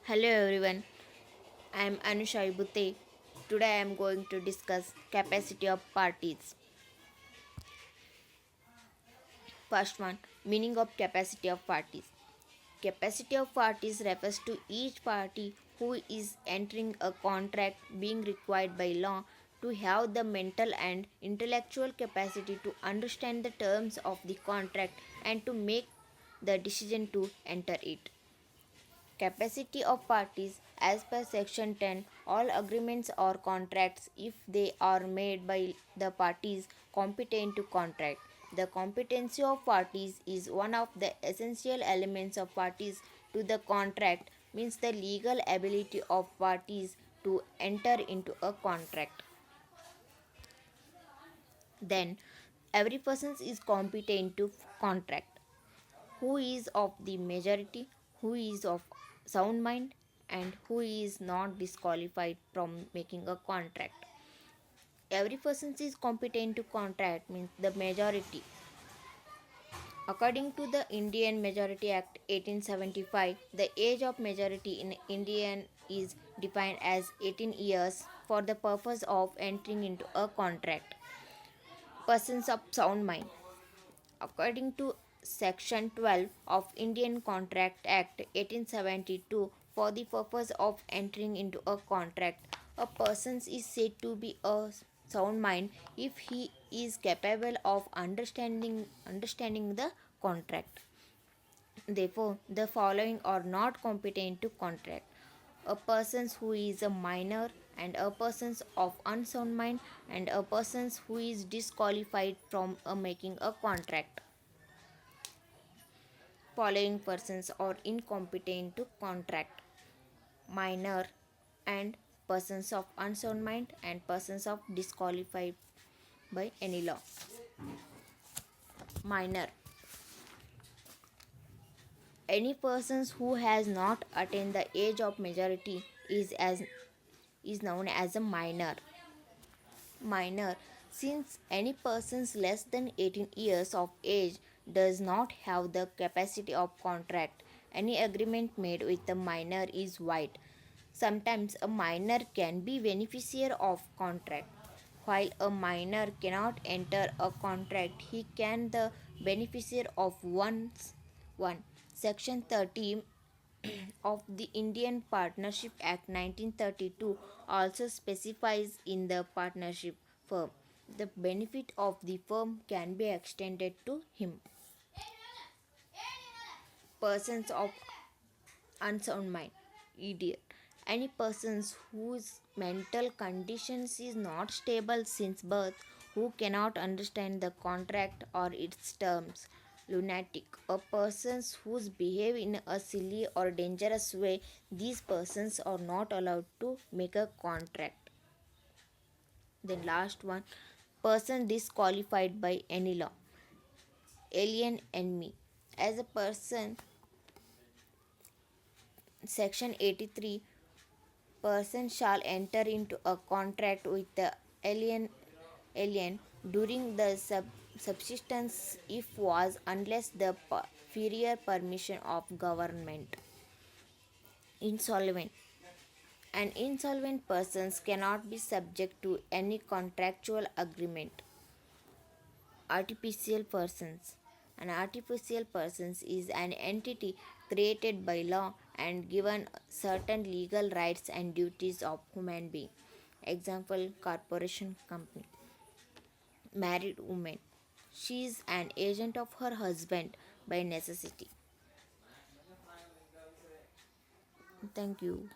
Hello everyone, I am Anusha Ibute. Today I am going to discuss capacity of parties. First one, meaning of capacity of parties. Capacity of parties refers to each party who is entering a contract being required by law to have the mental and intellectual capacity to understand the terms of the contract and to make the decision to enter it. Capacity of parties as per section 10 all agreements or contracts if they are made by the parties competent to contract. The competency of parties is one of the essential elements of parties to the contract, means the legal ability of parties to enter into a contract. Then every person is competent to contract. Who is of the majority, who is of sound mind, and who is not disqualified from making a contract. Every person is competent to contract means the majority. According to the Indian Majority Act 1875, the age of majority in Indian is defined as 18 years for the purpose of entering into a contract. Persons of sound mind. According to Section 12 of Indian Contract Act 1872, for the purpose of entering into a contract, a person is said to be a sound mind if he is capable of understanding the contract. Therefore, the following are not competent to contract: a person who is a minor, and a person of unsound mind, and a person who is disqualified from making a contract. Following persons are incompetent to contract: minor, and persons of unsound mind, and persons of disqualified by any law. Minor: any persons who has not attained the age of majority is known as a minor. Minor: since any persons less than 18 years of age does not have the capacity of contract, any agreement made with a minor is void. Sometimes a minor can be beneficiary of contract. While a minor cannot enter a contract, he can the beneficiary of one. Section 30 of the Indian Partnership Act 1932 also specifies in the partnership firm. The benefit of the firm can be extended to him. Persons of unsound mind, idiot: any persons whose mental conditions is not stable since birth, who cannot understand the contract or its terms. Lunatic: a persons who behave in a silly or dangerous way, these persons are not allowed to make a contract. Then last one, person disqualified by any law. Alien enemy: as a person, section 83, person shall enter into a contract with the alien during the subsistence if was unless the prior permission of government. Insolvent: an insolvent persons cannot be subject to any contractual agreement. Artificial persons: an artificial person is an entity created by law and given certain legal rights and duties of human being. Example: corporation, company. Married woman: she is an agent of her husband by necessity. Thank you.